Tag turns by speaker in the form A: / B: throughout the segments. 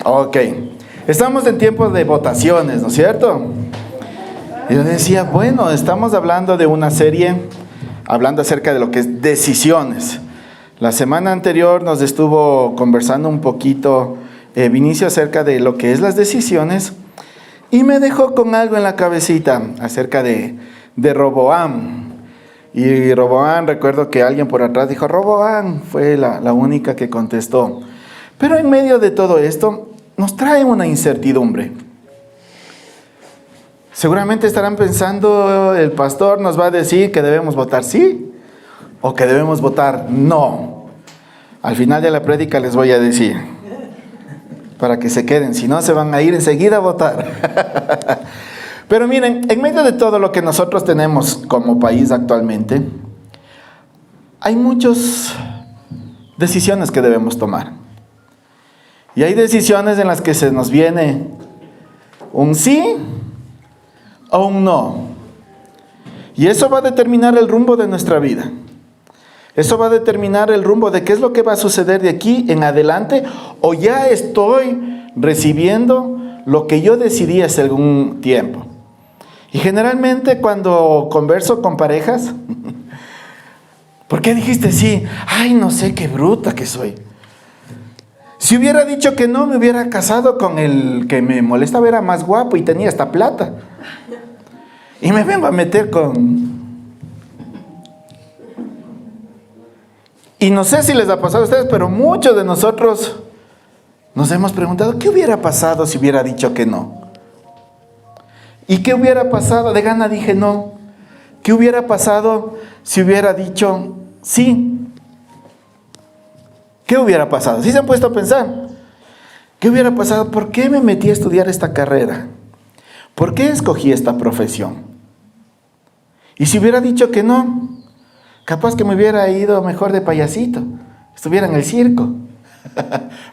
A: Ok, estamos en tiempos de votaciones, ¿no es cierto? Yo decía, bueno, estamos hablando de una serie, hablando acerca de lo que es decisiones. La semana anterior nos estuvo conversando un poquito Vinicio acerca de lo que es las decisiones y me dejó con algo en la cabecita acerca de Roboam. Y Roboam, recuerdo que alguien por atrás dijo, Roboam, fue la única que contestó. Pero en medio de todo esto, nos trae una incertidumbre. Seguramente estarán pensando, el pastor nos va a decir que debemos votar sí o que debemos votar no. Al final de la prédica les voy a decir, para que se queden, si no se van a ir enseguida a votar. Pero miren, en medio de todo lo que nosotros tenemos como país actualmente, hay muchas decisiones que debemos tomar. Y hay decisiones en las que se nos viene un sí o un no. Y eso va a determinar el rumbo de nuestra vida. Eso va a determinar el rumbo de qué es lo que va a suceder de aquí en adelante, o ya estoy recibiendo lo que yo decidí hace algún tiempo. Y generalmente cuando converso con parejas, ¿por qué dijiste sí? Ay, no sé, qué bruta que soy. Si hubiera dicho que no, me hubiera casado con el que me molestaba, era más guapo y tenía esta plata. Y me vengo a meter con... Y no sé si les ha pasado a ustedes, pero muchos de nosotros nos hemos preguntado, ¿qué hubiera pasado si hubiera dicho que no? ¿Y qué hubiera pasado? De gana dije no. ¿Qué hubiera pasado si hubiera dicho sí? ¿Qué hubiera pasado? ¿Sí se han puesto a pensar? ¿Qué hubiera pasado? ¿Por qué me metí a estudiar esta carrera? ¿Por qué escogí esta profesión? Y si hubiera dicho que no, capaz que me hubiera ido mejor de payasito, estuviera en el circo,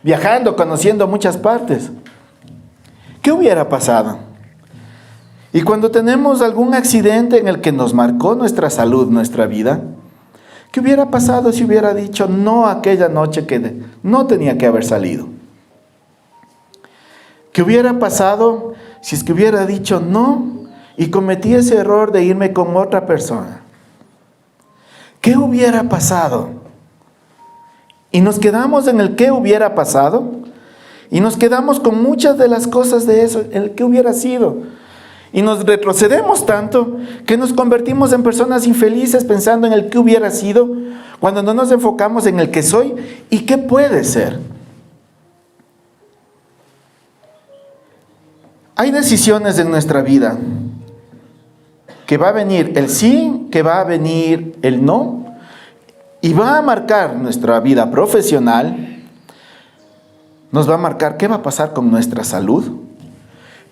A: viajando, conociendo muchas partes. ¿Qué hubiera pasado? Y cuando tenemos algún accidente en el que nos marcó nuestra salud, nuestra vida, ¿qué hubiera pasado si hubiera dicho no aquella noche que no tenía que haber salido? ¿Qué hubiera pasado si es que hubiera dicho no y cometí ese error de irme con otra persona? ¿Qué hubiera pasado? Y nos quedamos en el qué hubiera pasado y nos quedamos con muchas de las cosas de eso, el qué hubiera sido. Y nos retrocedemos tanto que nos convertimos en personas infelices pensando en el que hubiera sido, cuando no nos enfocamos en el que soy y qué puede ser. Hay decisiones en nuestra vida que va a venir el sí, que va a venir el no, y va a marcar nuestra vida profesional, nos va a marcar qué va a pasar con nuestra salud.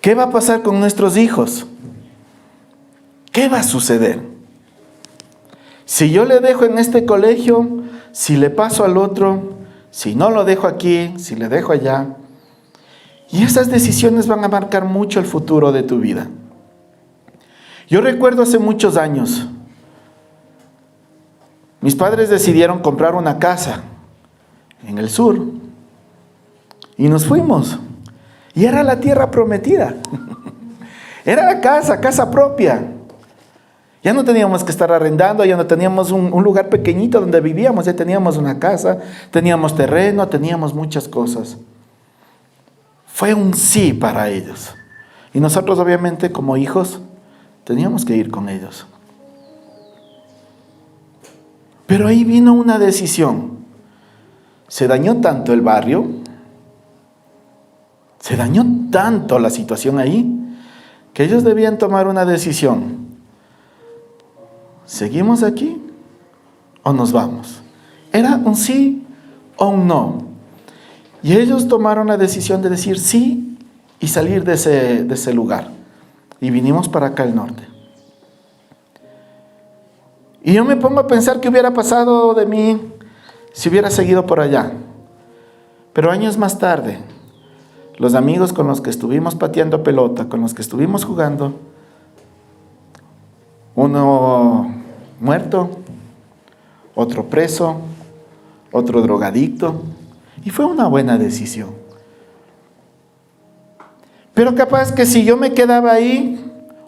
A: ¿Qué va a pasar con nuestros hijos? ¿Qué va a suceder? Si yo le dejo en este colegio, si le paso al otro, si no lo dejo aquí, si le dejo allá. Y esas decisiones van a marcar mucho el futuro de tu vida. Yo recuerdo hace muchos años, mis padres decidieron comprar una casa en el sur y nos fuimos. Y era la tierra prometida. Era la casa propia. Ya no teníamos que estar arrendando, ya no teníamos un lugar pequeñito donde vivíamos, ya teníamos una casa, teníamos terreno, teníamos muchas cosas. Fue un sí para ellos. Y nosotros obviamente como hijos teníamos que ir con ellos. Pero ahí vino una decisión. Se dañó tanto el barrio, se dañó tanto la situación ahí, que ellos debían tomar una decisión. ¿Seguimos aquí o nos vamos? Era un sí o un no. Y ellos tomaron la decisión de decir sí y salir de ese lugar. Y vinimos para acá al norte. Y yo me pongo a pensar qué hubiera pasado de mí si hubiera seguido por allá. Pero años más tarde, los amigos con los que estuvimos pateando pelota, con los que estuvimos jugando, uno muerto, otro preso, otro drogadicto, y fue una buena decisión. Pero capaz que si yo me quedaba ahí,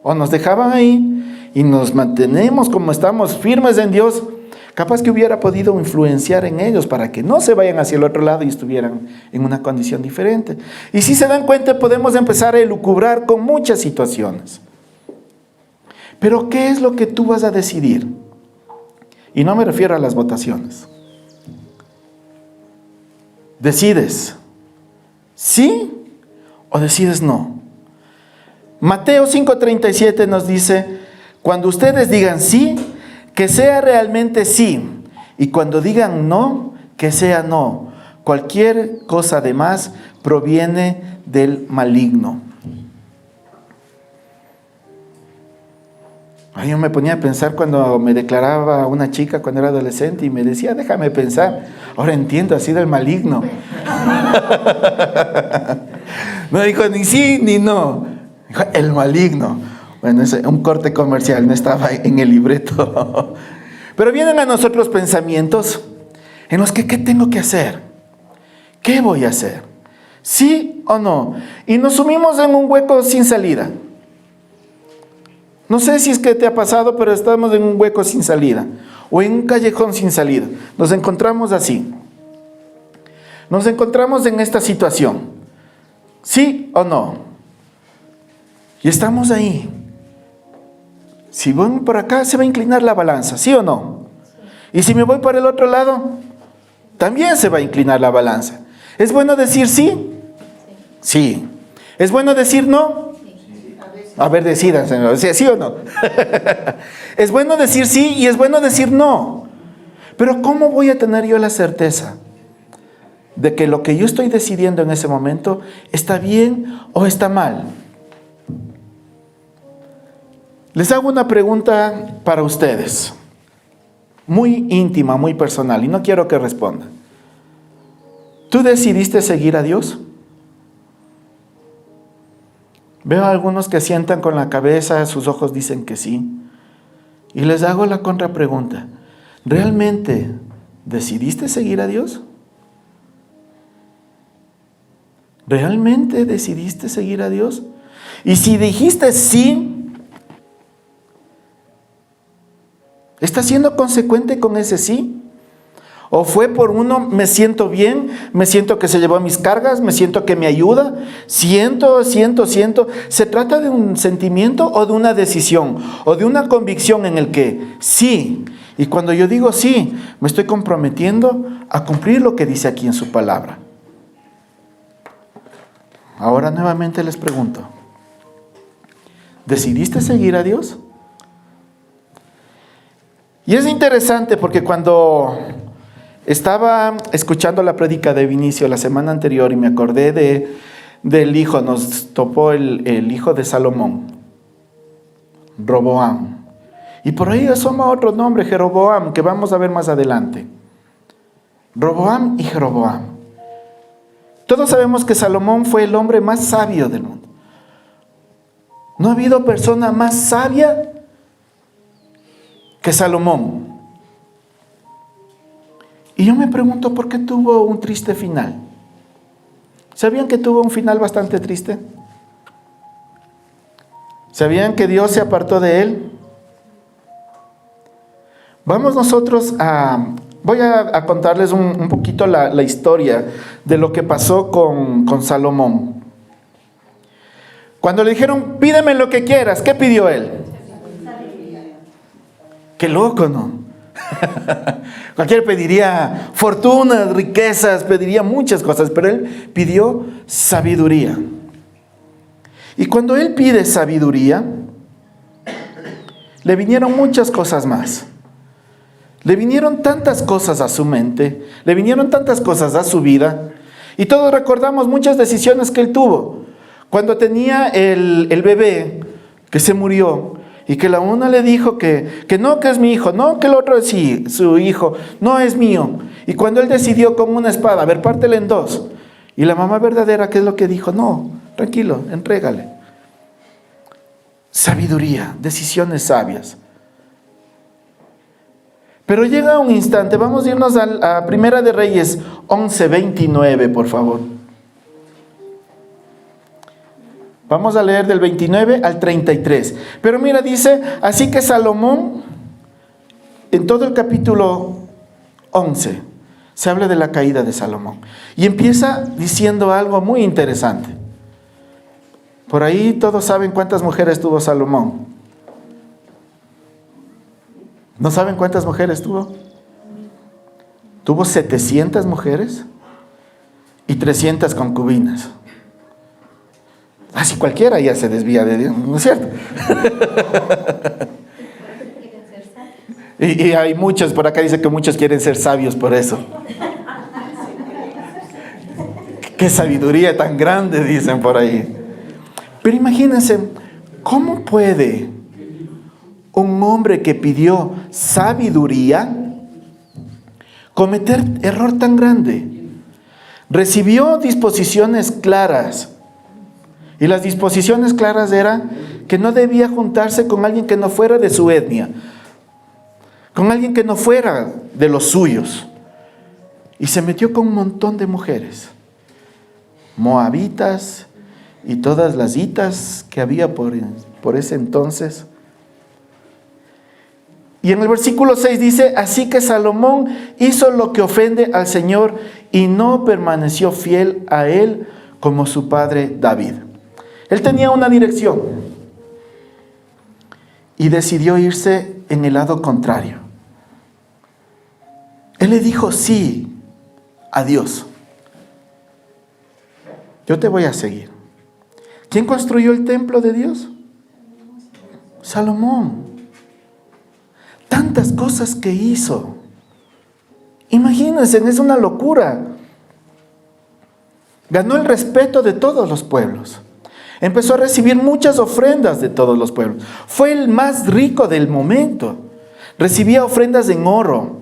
A: o nos dejaban ahí, y nos mantenemos como estamos firmes en Dios, capaz que hubiera podido influenciar en ellos para que no se vayan hacia el otro lado y estuvieran en una condición diferente. Y si se dan cuenta, podemos empezar a elucubrar con muchas situaciones. Pero ¿qué es lo que tú vas a decidir? Y no me refiero a las votaciones. ¿Decides sí o decides no? Mateo 5:37 nos dice, cuando ustedes digan sí, que sea realmente sí, y cuando digan no, que sea no. Cualquier cosa además proviene del maligno. Yo me ponía a pensar cuando me declaraba una chica cuando era adolescente y me decía, déjame pensar. Ahora entiendo, ha sido el maligno. No dijo ni sí ni no. Dijo el maligno. Bueno, es un corte comercial, no estaba en el libreto. Pero vienen a nosotros pensamientos en los que, ¿qué tengo que hacer? ¿Qué voy a hacer? ¿Sí o no? Y nos sumimos en un hueco sin salida. No sé si es que te ha pasado, pero estamos en un hueco sin salida. O en un callejón sin salida. Nos encontramos así. Nos encontramos en esta situación. ¿Sí o no? Y estamos ahí. Si voy por acá, se va a inclinar la balanza, ¿sí o no? Y si me voy por el otro lado, también se va a inclinar la balanza. ¿Es bueno decir sí? Sí. ¿Es bueno decir no? A ver, decidan, señor, ¿sí o no? Es bueno decir sí y es bueno decir no. Pero ¿cómo voy a tener yo la certeza de que lo que yo estoy decidiendo en ese momento está bien o está mal? Les hago una pregunta para ustedes, muy íntima, muy personal, y no quiero que respondan. ¿Tú decidiste seguir a Dios? Veo a algunos que sientan con la cabeza, sus ojos dicen que sí. Y les hago la contrapregunta. ¿Realmente decidiste seguir a Dios? ¿Realmente decidiste seguir a Dios? Y si dijiste sí, ¿estás siendo consecuente con ese sí? ¿O fue por uno, me siento bien, me siento que se llevó mis cargas, me siento que me ayuda, siento? ¿Se trata de un sentimiento o de una decisión o de una convicción en el que sí? Y cuando yo digo sí, me estoy comprometiendo a cumplir lo que dice aquí en su palabra. Ahora nuevamente les pregunto, ¿decidiste seguir a Dios? Y es interesante porque cuando estaba escuchando la prédica de Vinicio la semana anterior y me acordé del hijo, nos topó el hijo de Salomón, Roboam. Y por ahí asoma otro nombre, Jeroboam, que vamos a ver más adelante. Roboam y Jeroboam. Todos sabemos que Salomón fue el hombre más sabio del mundo. No ha habido persona más sabia que Salomón. Y yo me pregunto por qué tuvo un triste final. ¿Sabían que tuvo un final bastante triste? ¿Sabían que Dios se apartó de él? Vamos nosotros voy a contarles un poquito la historia de lo que pasó con Salomón. Cuando le dijeron, pídeme lo que quieras, ¿qué pidió él? Qué loco, ¿no? Cualquiera pediría fortunas, riquezas, pediría muchas cosas, pero él pidió sabiduría. Y cuando él pide sabiduría, le vinieron muchas cosas más. Le vinieron tantas cosas a su mente, le vinieron tantas cosas a su vida, y todos recordamos muchas decisiones que él tuvo. Cuando tenía el bebé que se murió, y que la una le dijo que no, que es mi hijo, no, que el otro sí, su hijo, no es mío. Y cuando él decidió con una espada, a ver, pártela en dos. Y la mamá verdadera, ¿qué es lo que dijo? No, tranquilo, entrégale. Sabiduría, decisiones sabias. Pero llega un instante, vamos a irnos a Primera de Reyes 11:29, por favor. Vamos a leer del 29 al 33. Pero mira, dice, así que Salomón, en todo el capítulo 11, se habla de la caída de Salomón. Y empieza diciendo algo muy interesante. Por ahí todos saben cuántas mujeres tuvo Salomón. ¿No saben cuántas mujeres tuvo? Tuvo 700 mujeres y 300 concubinas. Así cualquiera ya se desvía de Dios, ¿no es cierto? Y hay muchos, por acá dice que muchos quieren ser sabios por eso. Qué sabiduría tan grande, dicen por ahí. Pero imagínense, ¿cómo puede un hombre que pidió sabiduría cometer error tan grande? Recibió disposiciones claras. Y las disposiciones claras eran que no debía juntarse con alguien que no fuera de su etnia, con alguien que no fuera de los suyos. Y se metió con un montón de mujeres, moabitas y todas las hitas que había por ese entonces. Y en el versículo 6 dice, así que Salomón hizo lo que ofende al Señor y no permaneció fiel a él como su padre David. Él tenía una dirección y decidió irse en el lado contrario. Él le dijo sí a Dios. Yo te voy a seguir. ¿Quién construyó el templo de Dios? Salomón. Tantas cosas que hizo. Imagínense, es una locura. Ganó el respeto de todos los pueblos. Empezó a recibir muchas ofrendas de todos los pueblos. Fue el más rico del momento. Recibía ofrendas en oro.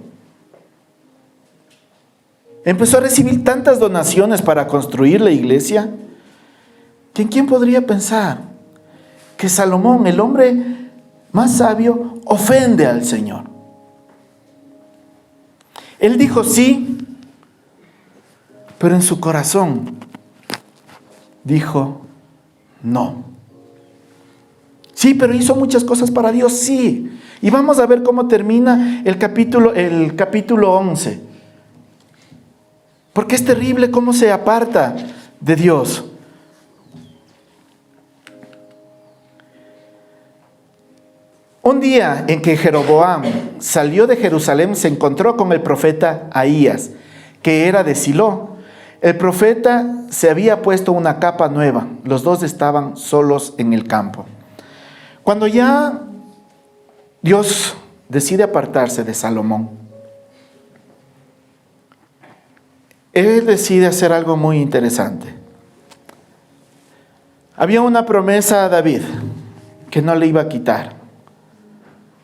A: Empezó a recibir tantas donaciones para construir la iglesia. ¿Quién podría pensar que Salomón, el hombre más sabio, ofende al Señor? Él dijo sí, pero en su corazón dijo no. Sí, pero hizo muchas cosas para Dios, sí. Y vamos a ver cómo termina el capítulo 11. Porque es terrible cómo se aparta de Dios. Un día en que Jeroboam salió de Jerusalén, se encontró con el profeta Ahías, que era de Silo. El profeta se había puesto una capa nueva. Los dos estaban solos en el campo. Cuando ya Dios decide apartarse de Salomón, Él decide hacer algo muy interesante. Había una promesa a David que no le iba a quitar,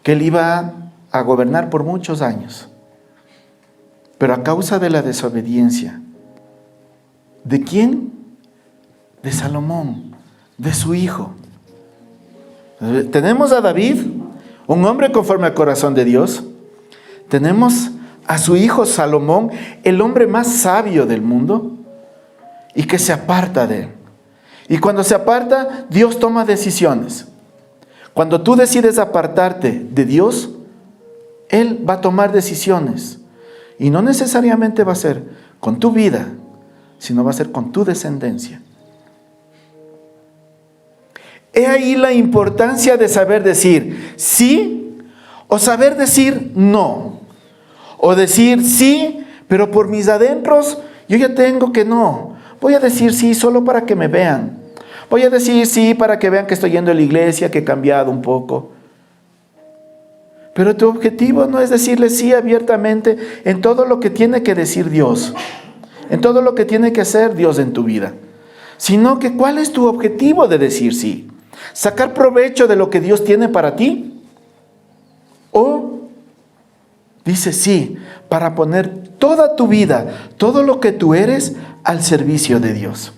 A: que él iba a gobernar por muchos años. Pero a causa de la desobediencia, ¿de quién? De Salomón, de su hijo. Tenemos a David, un hombre conforme al corazón de Dios. Tenemos a su hijo Salomón, el hombre más sabio del mundo, y que se aparta de él. Y cuando se aparta, Dios toma decisiones. Cuando tú decides apartarte de Dios, Él va a tomar decisiones. Y no necesariamente va a ser con tu vida, sino va a ser con tu descendencia. He ahí la importancia de saber decir sí o saber decir no. O decir sí, pero por mis adentros yo ya tengo que no. Voy a decir sí solo para que me vean. Voy a decir sí para que vean que estoy yendo a la iglesia, que he cambiado un poco. Pero tu objetivo no es decirle sí abiertamente en todo lo que tiene que decir Dios, en todo lo que tiene que hacer Dios en tu vida, sino que ¿cuál es tu objetivo de decir sí? ¿Sacar provecho de lo que Dios tiene para ti? ¿O dice sí para poner toda tu vida, todo lo que tú eres al servicio de Dios?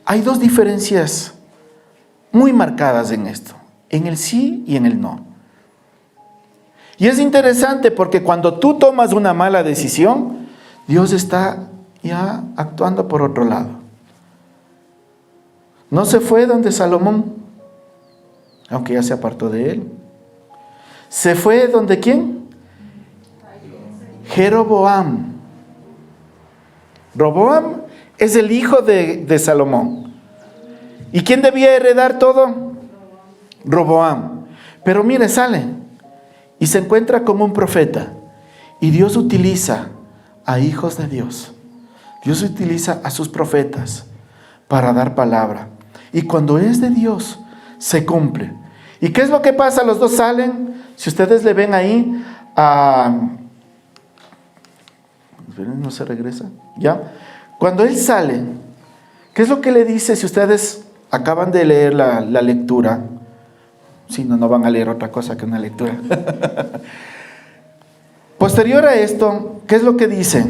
A: Hay dos diferencias muy marcadas en esto, en el sí y en el no. Y es interesante porque cuando tú tomas una mala decisión, Dios está ya actuando por otro lado. no se fue donde Salomón, aunque ya se apartó de él. ¿Se fue donde quién? Jeroboam. Roboam es el hijo de Salomón. ¿Y quién debía heredar todo? Roboam. Pero mire, sale y se encuentra como un profeta. Y Dios utiliza a hijos de Dios. Dios utiliza a sus profetas para dar palabra. Y cuando es de Dios, se cumple. ¿Y qué es lo que pasa? Los dos salen. Si ustedes le ven ahí, no se regresa, ¿ya? Cuando él sale, ¿qué es lo que le dice? Si ustedes acaban de leer la lectura, si no, no van a leer otra cosa que una lectura. Posterior a esto, ¿qué es lo que dice?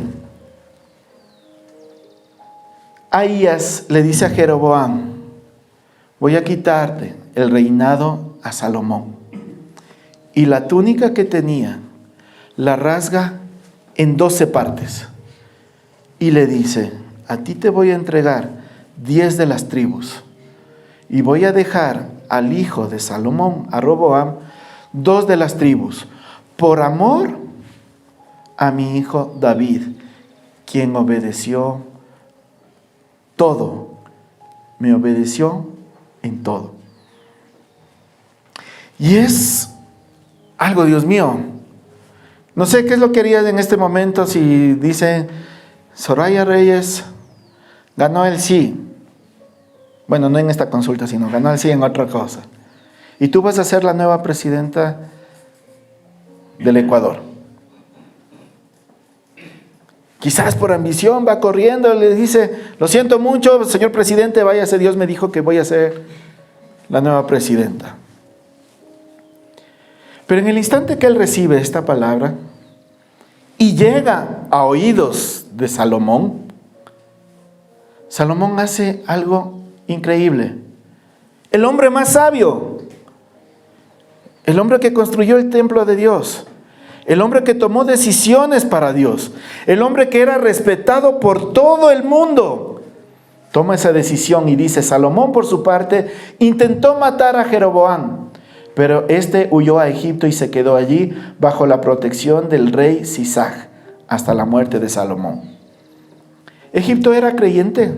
A: Ahías le dice a Jeroboam: voy a quitarte el reinado a Salomón. Y la túnica que tenía la rasga en 12 partes. Y le dice: a ti te voy a entregar 10 de las tribus. Y voy a dejar al hijo de Salomón, a Roboam, 2 de las tribus, por amor a mi hijo David, quien obedeció todo, me obedeció en todo. Y es algo, Dios mío, no sé qué es lo que harías en este momento si dice: Soraya Reyes ganó el sí. Bueno, no en esta consulta, sino ganó el sí en otra cosa. Y tú vas a ser la nueva presidenta del Ecuador. Quizás por ambición va corriendo, le dice: lo siento mucho, señor presidente, váyase, Dios me dijo que voy a ser la nueva presidenta. Pero en el instante que él recibe esta palabra y llega a oídos de Salomón, Salomón hace algo increíble. El hombre más sabio, el hombre que construyó el templo de Dios, el hombre que tomó decisiones para Dios, el hombre que era respetado por todo el mundo, toma esa decisión y dice: Salomón, por su parte, intentó matar a Jeroboam, pero este huyó a Egipto y se quedó allí bajo la protección del rey Sisac hasta la muerte de Salomón. Egipto era creyente.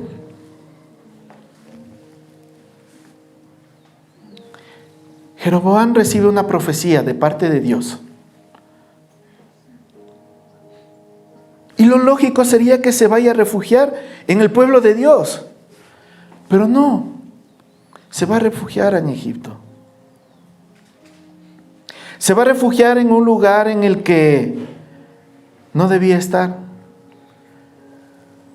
A: Jeroboam recibe una profecía de parte de Dios. Y lo lógico sería que se vaya a refugiar en el pueblo de Dios. Pero no, se va a refugiar en Egipto. Se va a refugiar en un lugar en el que no debía estar.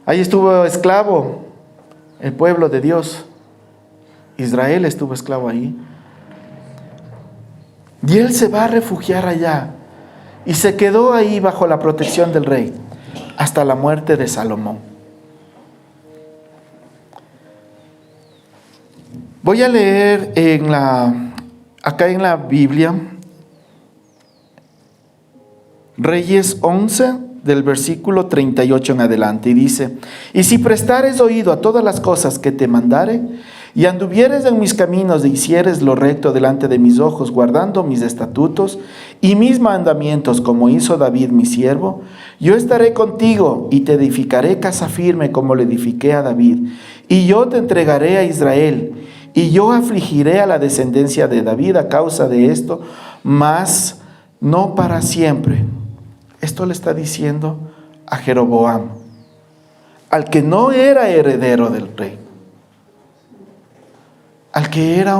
A: Ahí estuvo esclavo el pueblo de Dios. Israel estuvo esclavo ahí. Y él se va a refugiar allá. Y se quedó ahí bajo la protección del rey hasta la muerte de Salomón. Voy a leer acá en la Biblia, Reyes 11, del versículo 38 en adelante, y dice: y si prestares oído a todas las cosas que te mandare, y anduvieres en mis caminos e hicieres lo recto delante de mis ojos, guardando mis estatutos y mis mandamientos, como hizo David mi siervo, yo estaré contigo y te edificaré casa firme como le edifiqué a David, y yo te entregaré a Israel, y yo afligiré a la descendencia de David a causa de esto, mas no para siempre. Esto le está diciendo a Jeroboam, al que no era heredero del rey, al que era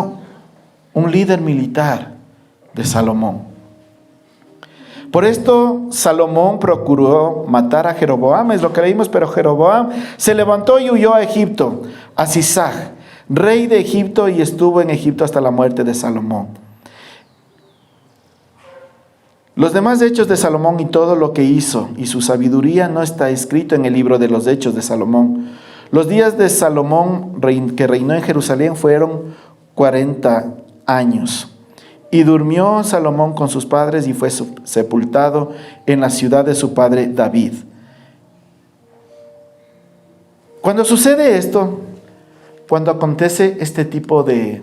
A: un líder militar de Salomón. Por esto Salomón procuró matar a Jeroboam, es lo que leímos, pero Jeroboam se levantó y huyó a Egipto, a Sisac, rey de Egipto, y estuvo en Egipto hasta la muerte de Salomón. Los demás hechos de Salomón y todo lo que hizo y su sabiduría no está escrito en el libro de los hechos de Salomón. Los días de Salomón, que reinó en Jerusalén, fueron 40 años. Y durmió Salomón con sus padres y fue sepultado en la ciudad de su padre David. Cuando sucede esto, cuando acontece este tipo de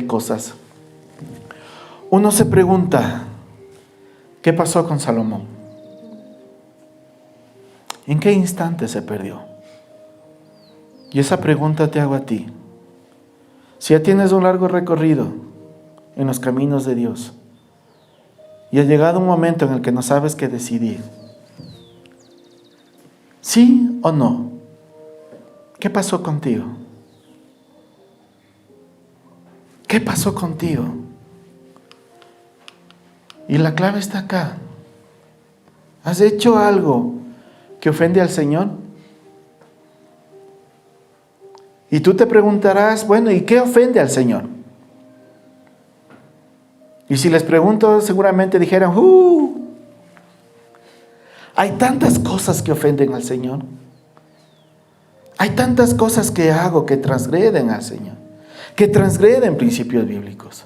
A: cosas, uno se pregunta, ¿qué pasó con Salomón? ¿En qué instante se perdió? Y esa pregunta te hago a ti. Si ya tienes un largo recorrido en los caminos de Dios y ha llegado un momento en el que no sabes qué decidir, ¿sí o no? ¿Qué pasó contigo? ¿Qué pasó contigo? Y la clave está acá. ¿Has hecho algo que ofende al Señor? Y tú te preguntarás, bueno, ¿y qué ofende al Señor? Y si les pregunto, seguramente dijeran, hay tantas cosas que ofenden al Señor. Hay tantas cosas que hago que transgreden al Señor, que transgreden principios bíblicos.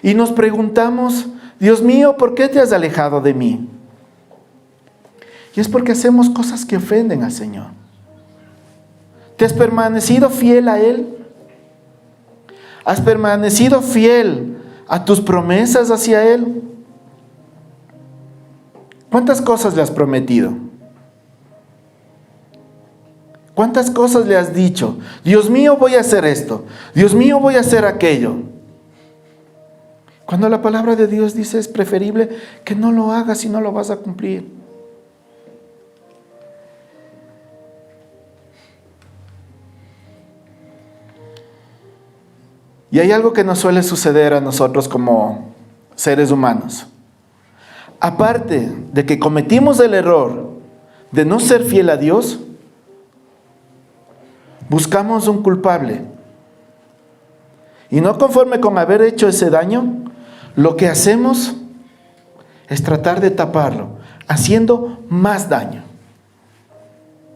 A: Y nos preguntamos, Dios mío, ¿por qué te has alejado de mí? Y es porque hacemos cosas que ofenden al Señor. ¿Te has permanecido fiel a Él? ¿Has permanecido fiel a tus promesas hacia Él? ¿Cuántas cosas le has prometido? ¿Cuántas cosas le has dicho? Dios mío, voy a hacer esto. Dios mío, voy a hacer aquello. Cuando la palabra de Dios dice es preferible que no lo hagas si no lo vas a cumplir. Y hay algo que nos suele suceder a nosotros como seres humanos. Aparte de que cometimos el error de no ser fiel a Dios, buscamos un culpable. Y no conforme con haber hecho ese daño, lo que hacemos es tratar de taparlo, haciendo más daño.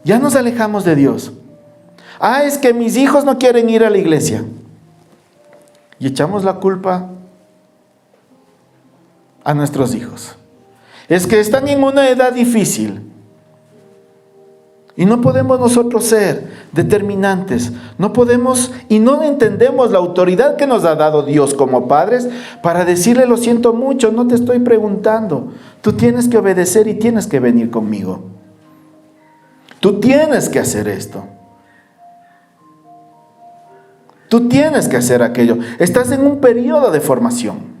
A: Ya nos alejamos de Dios. Es que mis hijos no quieren ir a la iglesia. Y echamos la culpa a nuestros hijos. Es que están en una edad difícil. Y no podemos nosotros ser determinantes. No podemos y no entendemos la autoridad que nos ha dado Dios como padres para decirle, lo siento mucho, no te estoy preguntando. Tú tienes que obedecer y tienes que venir conmigo. Tú tienes que hacer esto. Tú tienes que hacer aquello. Estás en un periodo de formación.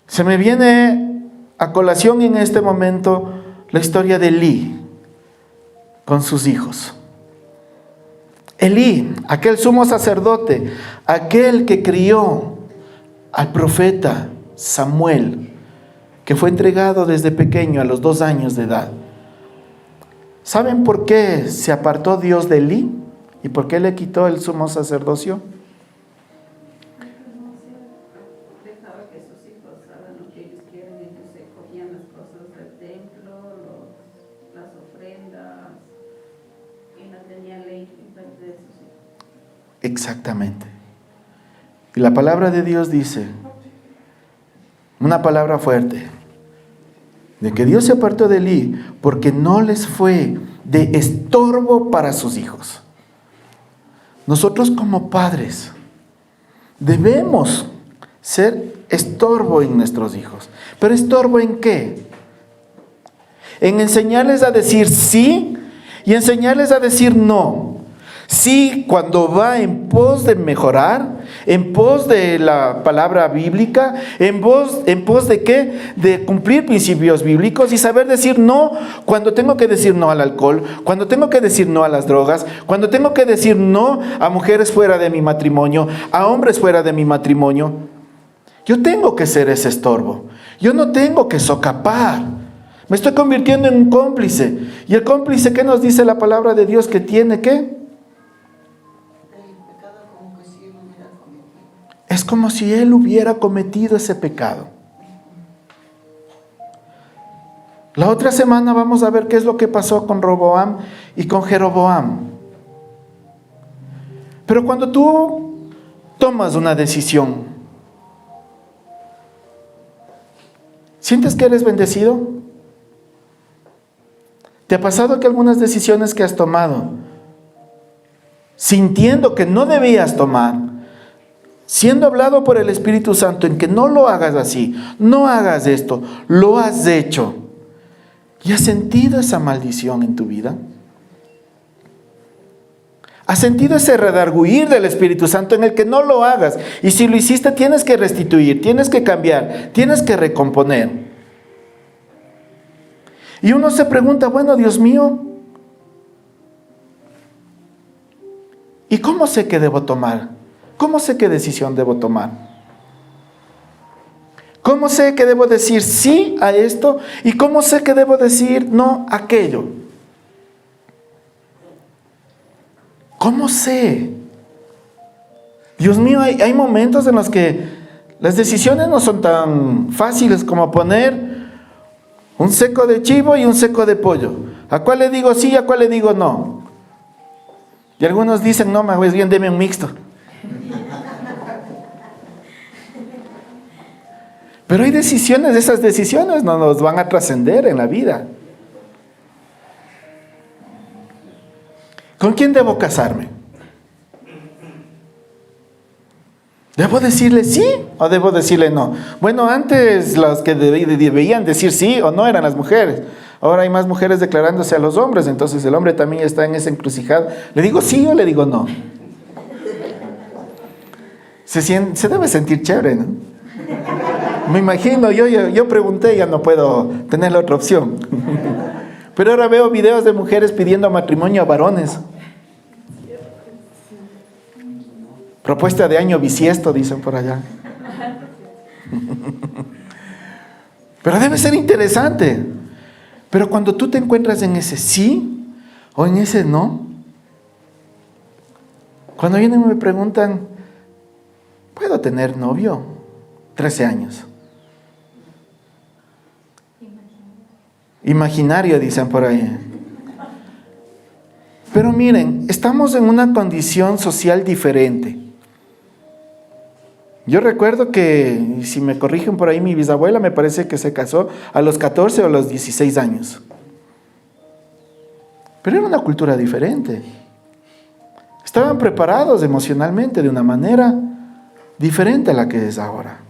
A: Se me viene a colación en este momento la historia de Elí con sus hijos. Elí, aquel sumo sacerdote, aquel que crió al profeta Samuel, que fue entregado desde pequeño a los 2 años de edad. ¿Saben por qué se apartó Dios de Elí? ¿Y por qué le quitó el sumo sacerdocio?
B: Dejaba que sus hijos hagan lo que ellos quieren. Ellos se cogían las cosas del templo, las ofrendas, y no tenían ley en frente de sus hijos.
A: Exactamente. Y la palabra de Dios dice, una palabra fuerte, de que Dios se apartó de Elí porque no les fue de estorbo para sus hijos. Nosotros como padres debemos ser estorbo en nuestros hijos. ¿Pero estorbo en qué? En enseñarles a decir sí y enseñarles a decir no. Sí, cuando va en pos de mejorar, en pos de la palabra bíblica, en pos de ¿qué? De cumplir principios bíblicos y saber decir no cuando tengo que decir no al alcohol, cuando tengo que decir no a las drogas, cuando tengo que decir no a mujeres fuera de mi matrimonio, a hombres fuera de mi matrimonio. Yo tengo que ser ese estorbo. Yo no tengo que socapar. Me estoy convirtiendo en un cómplice. ¿Y el cómplice qué nos dice la palabra de Dios que tiene qué? Es como si él hubiera cometido ese pecado. La otra semana vamos a ver qué es lo que pasó con Roboam y con Jeroboam. Pero cuando tú tomas una decisión, ¿sientes que eres bendecido? ¿Te ha pasado que algunas decisiones que has tomado, sintiendo que no debías tomar, siendo hablado por el Espíritu Santo en que no lo hagas así, no hagas esto, lo has hecho, y has sentido esa maldición en tu vida? ¿Has sentido ese redarguir del Espíritu Santo en el que no lo hagas? Y si lo hiciste, tienes que restituir, tienes que cambiar, tienes que recomponer. Y uno se pregunta, bueno, Dios mío, ¿y cómo sé qué debo tomar? ¿Cómo sé qué decisión debo tomar? ¿Cómo sé que debo decir sí a esto? ¿Y cómo sé que debo decir no a aquello? ¿Cómo sé? Dios mío, hay momentos en los que las decisiones no son tan fáciles como poner un seco de chivo y un seco de pollo. ¿A cuál le digo sí y a cuál le digo no? Y algunos dicen, no, más bien deme un mixto. Pero hay decisiones, esas decisiones no nos van a trascender en la vida. ¿Con quién debo casarme? ¿Debo decirle sí o debo decirle no? Bueno, antes los que debían decir sí o no eran las mujeres. Ahora hay más mujeres declarándose a los hombres, entonces el hombre también está en esa encrucijada. ¿Le digo sí o le digo no? Se debe sentir chévere, ¿no? Me imagino, yo pregunté, ya no puedo tener la otra opción. Pero ahora veo videos de mujeres pidiendo matrimonio a varones. Propuesta de año bisiesto, dicen por allá. Pero debe ser interesante. Pero cuando tú te encuentras en ese sí o en ese no, cuando vienen y me preguntan, ¿puedo tener novio? 13 años. Imaginario, dicen por ahí. Pero miren, estamos en una condición social diferente. Yo recuerdo que, si me corrigen por ahí, mi bisabuela me parece que se casó a los 14 o a los 16 años. Pero era una cultura diferente. Estaban preparados emocionalmente de una manera diferente a la que es ahora.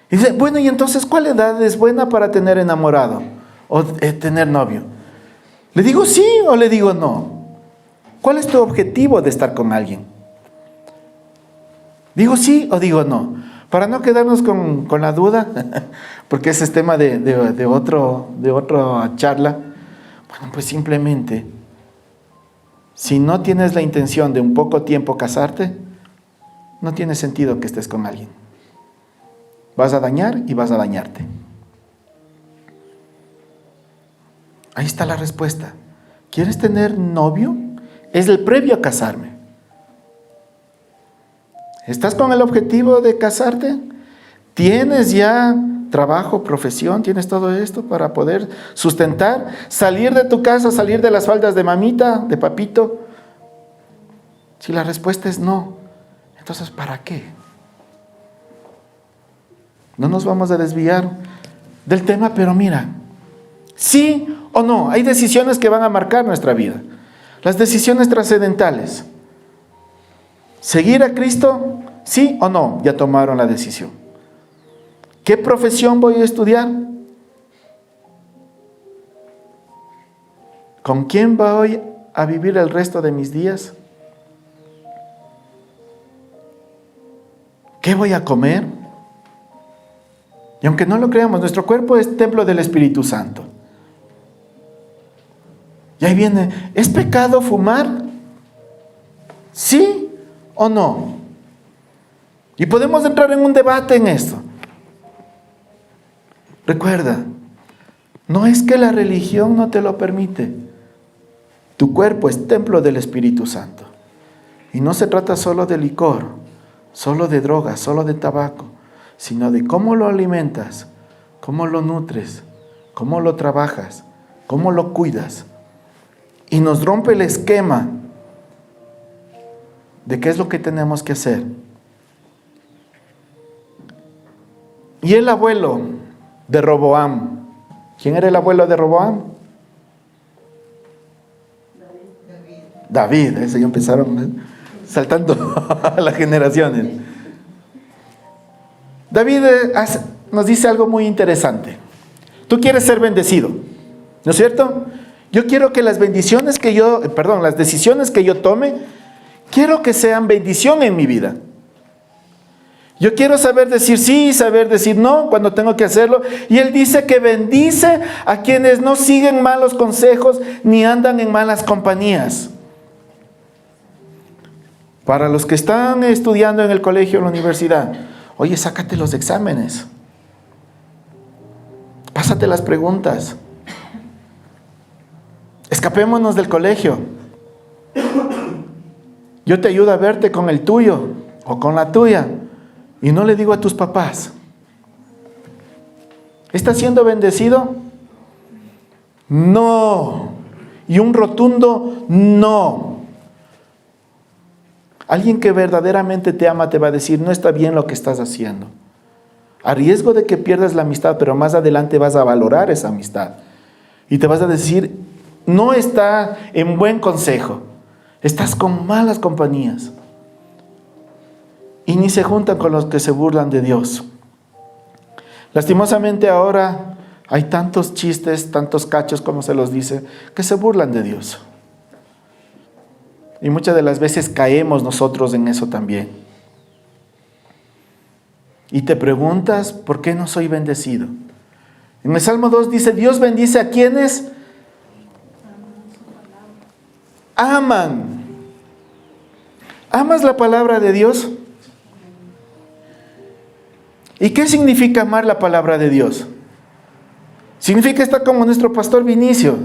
A: Y dice, bueno, ¿y entonces cuál edad es buena para tener enamorado o tener novio? ¿Le digo sí o le digo no? ¿Cuál es tu objetivo de estar con alguien? ¿Digo sí o digo no? Para no quedarnos con la duda, porque ese es tema de otra charla. Bueno, pues simplemente, si no tienes la intención de un poco tiempo casarte, no tiene sentido que estés con alguien. Vas a dañar y vas a dañarte. Ahí está la respuesta. ¿Quieres tener novio? Es el previo a casarme. ¿Estás con el objetivo de casarte? ¿Tienes ya trabajo, profesión? ¿Tienes todo esto para poder sustentar? ¿Salir de tu casa, salir de las faldas de mamita, de papito? Si la respuesta es no, entonces ¿para qué? No nos vamos a desviar del tema, pero mira, sí o no, hay decisiones que van a marcar nuestra vida. Las decisiones trascendentales. ¿Seguir a Cristo? ¿Sí o no? Ya tomaron la decisión. ¿Qué profesión voy a estudiar? ¿Con quién voy a vivir el resto de mis días? ¿Qué voy a comer? Y aunque no lo creamos, nuestro cuerpo es templo del Espíritu Santo. Y ahí viene, ¿es pecado fumar? ¿Sí o no? Y podemos entrar en un debate en esto. Recuerda, no es que la religión no te lo permite. Tu cuerpo es templo del Espíritu Santo. Y no se trata solo de licor, solo de drogas, solo de tabaco, sino de cómo lo alimentas, cómo lo nutres, cómo lo trabajas, cómo lo cuidas. Y nos rompe el esquema de qué es lo que tenemos que hacer. Y el abuelo de Roboam, ¿Quién era el abuelo de Roboam? David. Eso ya empezaron saltando las generaciones. David nos dice algo muy interesante. Tú quieres ser bendecido, ¿no es cierto? Yo quiero que las decisiones que yo tome, quiero que sean bendición en mi vida. Yo quiero saber decir sí, saber decir no cuando tengo que hacerlo. Y Él dice que bendice a quienes no siguen malos consejos ni andan en malas compañías. Para los que están estudiando en el colegio o la universidad, oye, sácate los exámenes. Pásate las preguntas. Escapémonos del colegio. Yo te ayudo a verte con el tuyo o con la tuya. Y no le digo a tus papás. ¿Estás siendo bendecido? No. Y un rotundo no. Alguien que verdaderamente te ama te va a decir, no está bien lo que estás haciendo. A riesgo de que pierdas la amistad, pero más adelante vas a valorar esa amistad. Y te vas a decir, no está en buen consejo. Estás con malas compañías. Y ni se juntan con los que se burlan de Dios. Lastimosamente ahora hay tantos chistes, tantos cachos, como se los dice, que se burlan de Dios. Y muchas de las veces caemos nosotros en eso también. Y te preguntas, ¿por qué no soy bendecido? En el Salmo 2 dice, Dios bendice a quienes aman. ¿Amas la palabra de Dios? ¿Y qué significa amar la palabra de Dios? Significa estar como nuestro pastor Vinicio.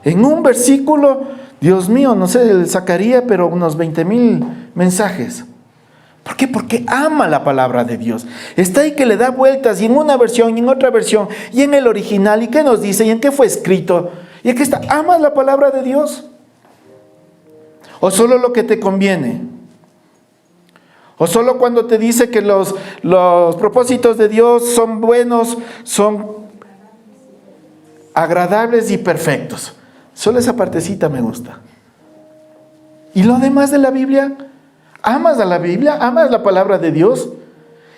A: En un versículo, Dios mío, no sé, sacaría pero unos 20,000 mensajes. ¿Por qué? Porque ama la palabra de Dios. Está ahí que le da vueltas y en una versión y en otra versión y en el original y qué nos dice y en qué fue escrito. Y aquí está, ¿amas la palabra de Dios? ¿O solo lo que te conviene? ¿O solo cuando te dice que los propósitos de Dios son buenos, son agradables y perfectos? Solo esa partecita me gusta. ¿Y lo demás de la Biblia? ¿Amas a la Biblia? ¿Amas la palabra de Dios?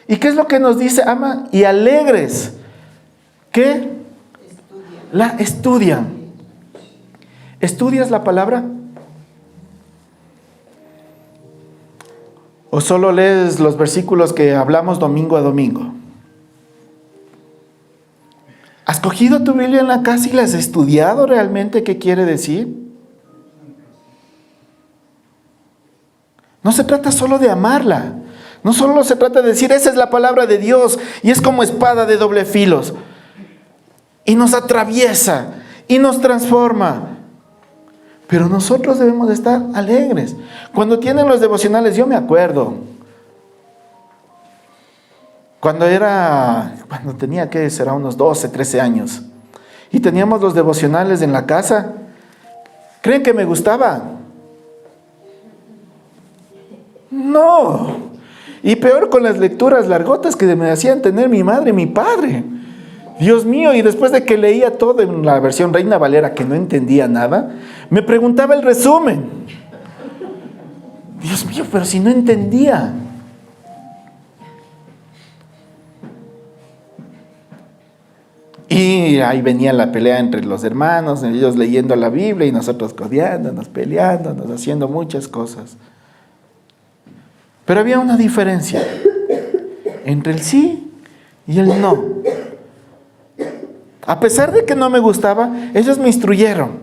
A: ¿Y qué es lo que nos dice? Ama y alegres. ¿Qué? La estudian. ¿Estudias la palabra? ¿O solo lees los versículos que hablamos domingo a domingo? ¿Has cogido tu Biblia en la casa y la has estudiado realmente qué quiere decir? No se trata solo de amarla. No solo se trata de decir, esa es la palabra de Dios y es como espada de doble filos. Y nos atraviesa y nos transforma. Pero nosotros debemos de estar alegres. Cuando tienen los devocionales, yo me acuerdo. Cuando tenía que será unos 12, 13 años. Y teníamos los devocionales en la casa. ¿Creen que me gustaba? No. Y peor con las lecturas largotas que me hacían tener mi madre y mi padre. Dios mío, y después de que leía todo en la versión Reina Valera, que no entendía nada, me preguntaba el resumen. Dios mío, pero si no entendía. Y ahí venía la pelea entre los hermanos, ellos leyendo la Biblia y nosotros codeándonos, peleándonos, haciendo muchas cosas. Pero había una diferencia entre el sí y el no. A pesar de que no me gustaba, ellos me instruyeron.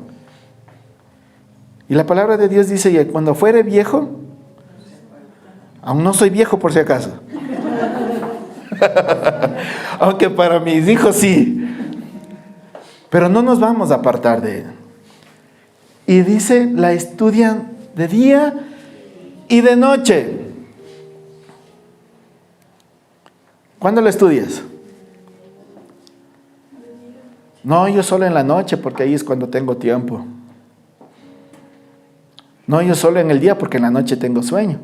A: Y la palabra de Dios dice, que cuando fuere viejo, aún no soy viejo por si acaso. Aunque para mis hijos sí. Pero no nos vamos a apartar de él. Y dice, la estudian de día y de noche. ¿Cuándo la estudias? No, yo solo en la noche, porque ahí es cuando tengo tiempo. No, yo solo en el día, porque en la noche tengo sueño.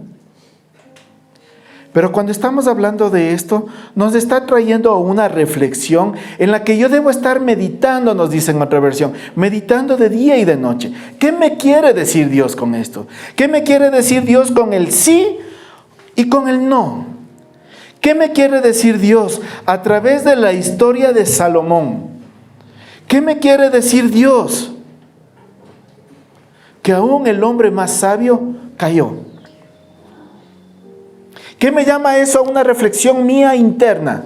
A: Pero cuando estamos hablando de esto, nos está trayendo una reflexión en la que yo debo estar meditando, nos dice en otra versión, meditando de día y de noche. ¿Qué me quiere decir Dios con esto? ¿Qué me quiere decir Dios con el sí y con el no? ¿Qué me quiere decir Dios a través de la historia de Salomón? ¿Qué me quiere decir Dios? Que aún el hombre más sabio cayó. ¿Qué me llama eso a una reflexión mía interna?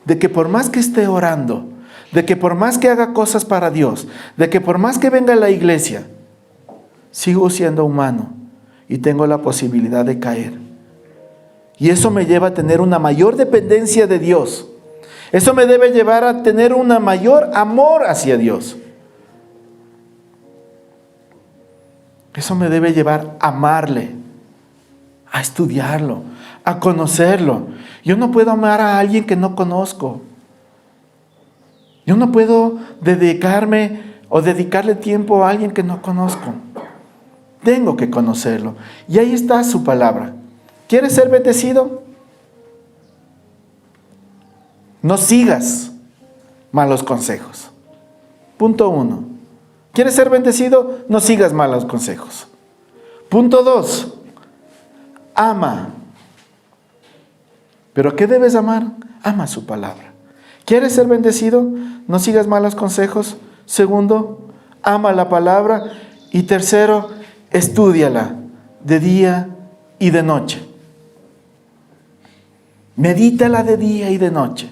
A: De que por más que esté orando, de que por más que haga cosas para Dios, de que por más que venga a la iglesia, sigo siendo humano y tengo la posibilidad de caer. Y eso me lleva a tener una mayor dependencia de Dios. Eso me debe llevar a tener un mayor amor hacia Dios. Eso me debe llevar a amarle, a estudiarlo, a conocerlo. Yo no puedo amar a alguien que no conozco. Yo no puedo dedicarme o dedicarle tiempo a alguien que no conozco. Tengo que conocerlo. Y ahí está su palabra. ¿Quieres ser bendecido? No sigas malos consejos. Punto 1. ¿Quieres ser bendecido? No sigas malos consejos. Punto 2. Ama. ¿Pero qué debes amar? Ama su palabra. ¿Quieres ser bendecido? No sigas malos consejos. Segundo, ama la palabra. Y tercero, estúdiala de día y de noche. Medítala de día y de noche.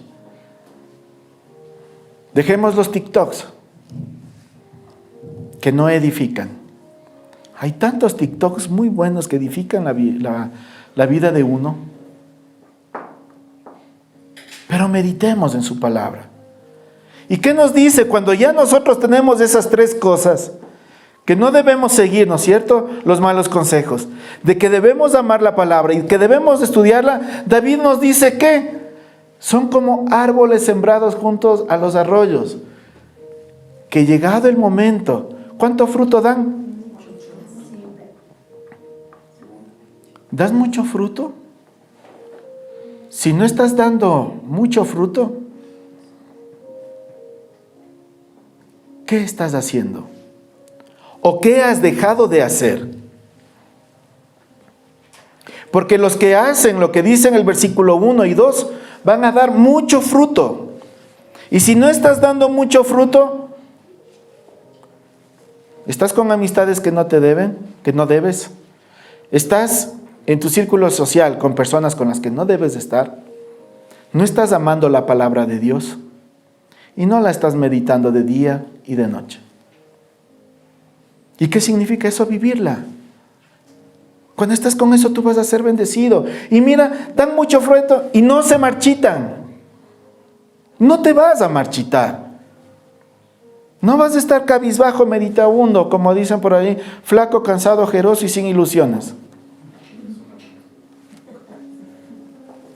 A: Dejemos los TikToks que no edifican. Hay tantos TikToks muy buenos que edifican la vida de uno. Pero meditemos en su palabra. ¿Y qué nos dice cuando ya nosotros tenemos esas tres cosas? Que no debemos seguir, ¿no es cierto?, los malos consejos. De que debemos amar la palabra y que debemos estudiarla. David nos dice que son como árboles sembrados juntos a los arroyos. Que llegado el momento, ¿cuánto fruto dan? ¿Das mucho fruto? Si no estás dando mucho fruto, ¿qué estás haciendo? ¿O qué has dejado de hacer? Porque los que hacen lo que dice en el versículo 1 y 2 van a dar mucho fruto. Y si no estás dando mucho fruto, ¿estás con amistades que no te deben, que no debes? ¿Estás en tu círculo social con personas con las que no debes de estar? ¿No estás amando la palabra de Dios? Y no la estás meditando de día y de noche. ¿Y qué significa eso? Vivirla. Cuando estás con eso, tú vas a ser bendecido. Y mira, dan mucho fruto y no se marchitan. No te vas a marchitar. No vas a estar cabizbajo, meditabundo, como dicen por ahí, flaco, cansado, ojeroso y sin ilusiones.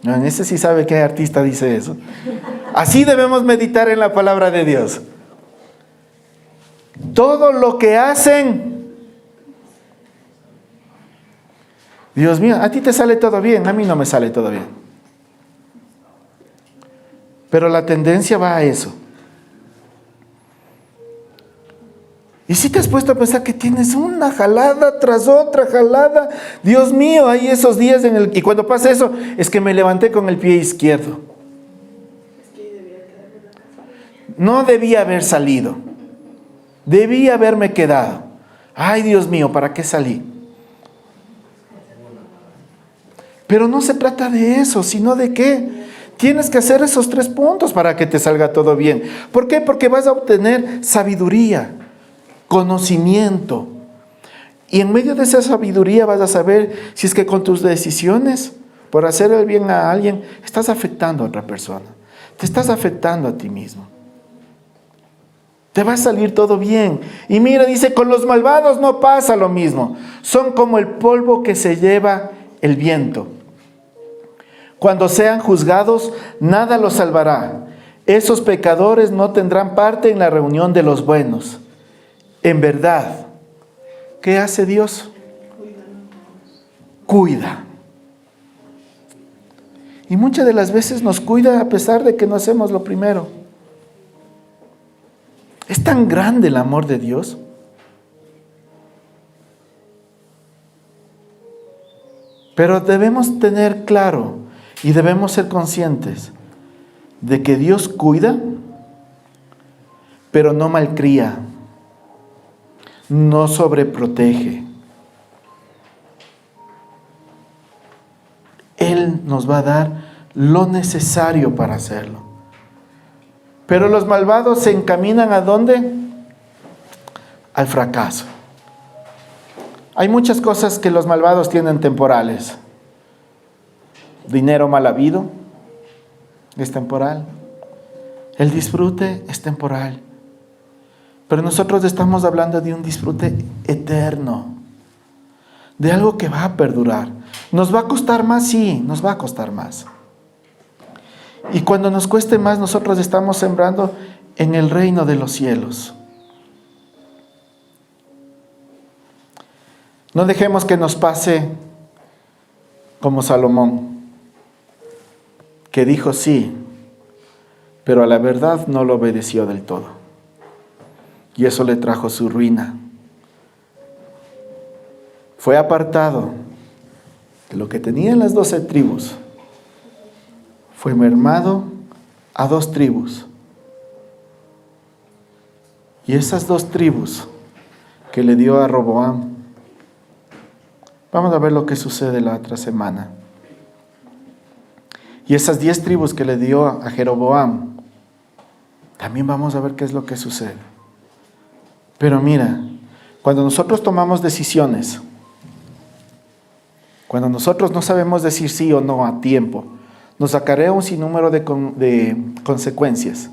A: No, ese sí sabe qué artista dice eso. Así debemos meditar en la palabra de Dios. Todo lo que hacen, Dios mío, a ti te sale todo bien, a mí no me sale todo bien. Pero la tendencia va a eso. Y si te has puesto a pensar que tienes una jalada tras otra jalada, Dios mío, hay esos días y cuando pasa eso, es que me levanté con el pie izquierdo. No debía haber salido. Debía haberme quedado. Ay, Dios mío, ¿para qué salí? Pero no se trata de eso, sino de que tienes que hacer esos 3 puntos para que te salga todo bien. ¿Por qué? Porque vas a obtener sabiduría, conocimiento. Y en medio de esa sabiduría vas a saber si es que con tus decisiones, por hacer el bien a alguien, estás afectando a otra persona. Te estás afectando a ti mismo. Te va a salir todo bien. Y mira, dice, con los malvados no pasa lo mismo. Son como el polvo que se lleva el viento. Cuando sean juzgados, nada los salvará. Esos pecadores no tendrán parte en la reunión de los buenos. En verdad, ¿qué hace Dios? Cuida. Y muchas de las veces nos cuida a pesar de que no hacemos lo primero. Es tan grande el amor de Dios. Pero debemos tener claro y debemos ser conscientes de que Dios cuida, pero no malcría, no sobreprotege. Él nos va a dar lo necesario para hacerlo. Pero los malvados se encaminan ¿a dónde? Al fracaso. Hay muchas cosas que los malvados tienen temporales. Dinero mal habido es temporal. El disfrute es temporal. Pero nosotros estamos hablando de un disfrute eterno, de algo que va a perdurar. ¿Nos va a costar más? Sí, nos va a costar más. Y cuando nos cueste más, nosotros estamos sembrando en el reino de los cielos. No dejemos que nos pase como Salomón, que dijo sí, pero a la verdad no lo obedeció del todo. Y eso le trajo su ruina. Fue apartado de lo que tenían las 12 tribus. Fue mermado a 2 tribus. Y esas 2 tribus que le dio a Roboam, vamos a ver lo que sucede la otra semana. Y esas 10 tribus que le dio a Jeroboam, también vamos a ver qué es lo que sucede. Pero mira, cuando nosotros tomamos decisiones, cuando nosotros no sabemos decir sí o no a tiempo, nos acarrea un sinnúmero de consecuencias.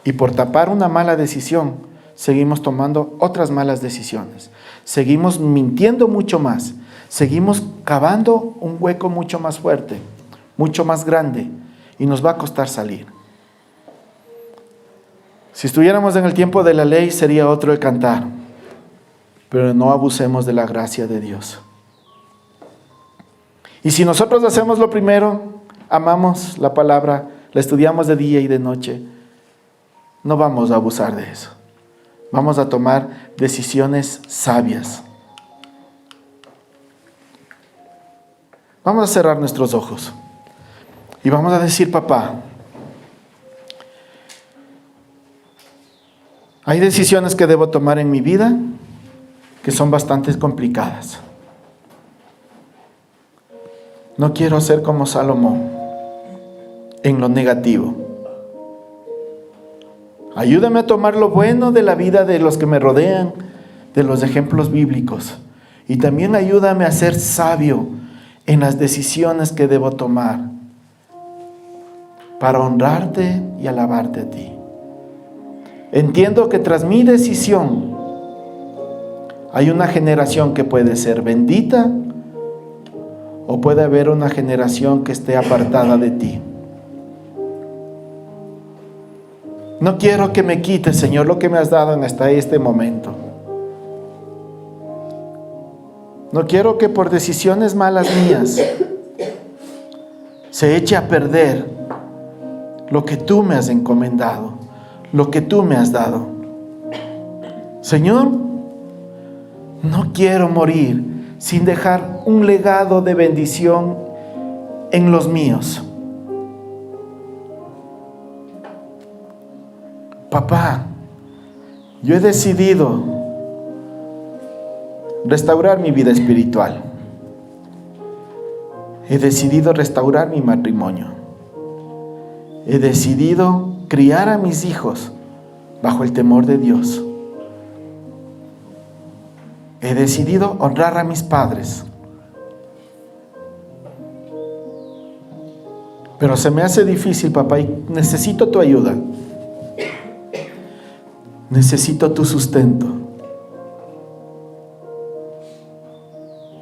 A: Y por tapar una mala decisión, seguimos tomando otras malas decisiones. Seguimos mintiendo mucho más. Seguimos cavando un hueco mucho más fuerte, mucho más grande, y nos va a costar salir. Si estuviéramos en el tiempo de la ley, sería otro el cantar. Pero no abusemos de la gracia de Dios. Y si nosotros hacemos lo primero, amamos la palabra, la estudiamos de día y de noche, no vamos a abusar de eso. Vamos a tomar decisiones sabias. Vamos a cerrar nuestros ojos y vamos a decir: papá, hay decisiones que debo tomar en mi vida que son bastante complicadas. No quiero ser como Salomón en lo negativo. Ayúdame a tomar lo bueno de la vida de los que me rodean, de los ejemplos bíblicos. Y también ayúdame a ser sabio en las decisiones que debo tomar para honrarte y alabarte a ti. Entiendo que tras mi decisión hay una generación que puede ser bendita o puede haber una generación que esté apartada de ti. No quiero que me quites, Señor, lo que me has dado hasta este momento. No quiero que por decisiones malas mías se eche a perder lo que tú me has encomendado, lo que tú me has dado. Señor, no quiero morir sin dejar un legado de bendición en los míos. Papá, yo he decidido restaurar mi vida espiritual. He decidido restaurar mi matrimonio. He decidido criar a mis hijos bajo el temor de Dios. He decidido honrar a mis padres. Pero se me hace difícil, papá, y necesito tu ayuda. Necesito tu sustento.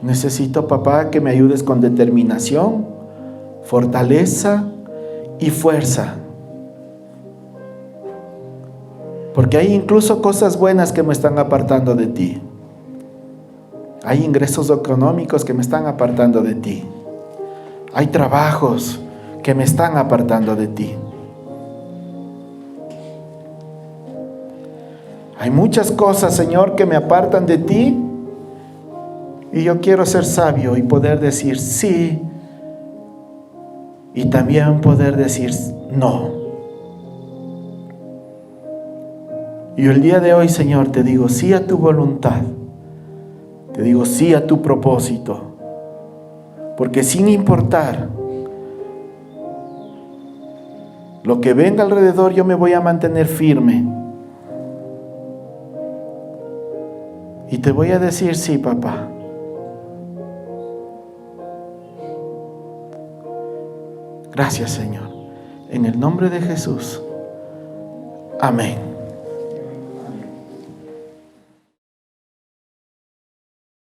A: Necesito, papá, que me ayudes con determinación, fortaleza y fuerza. Porque hay incluso cosas buenas que me están apartando de ti. Hay ingresos económicos que me están apartando de ti. Hay trabajos que me están apartando de ti. Hay muchas cosas, Señor, que me apartan de ti. Y yo quiero ser sabio y poder decir sí. Y también poder decir no. Y el día de hoy, Señor, te digo sí a tu voluntad. Te digo sí a tu propósito. Porque sin importar lo que venga alrededor, yo me voy a mantener firme. Y te voy a decir sí, papá. Gracias, Señor. En el nombre de Jesús. Amén.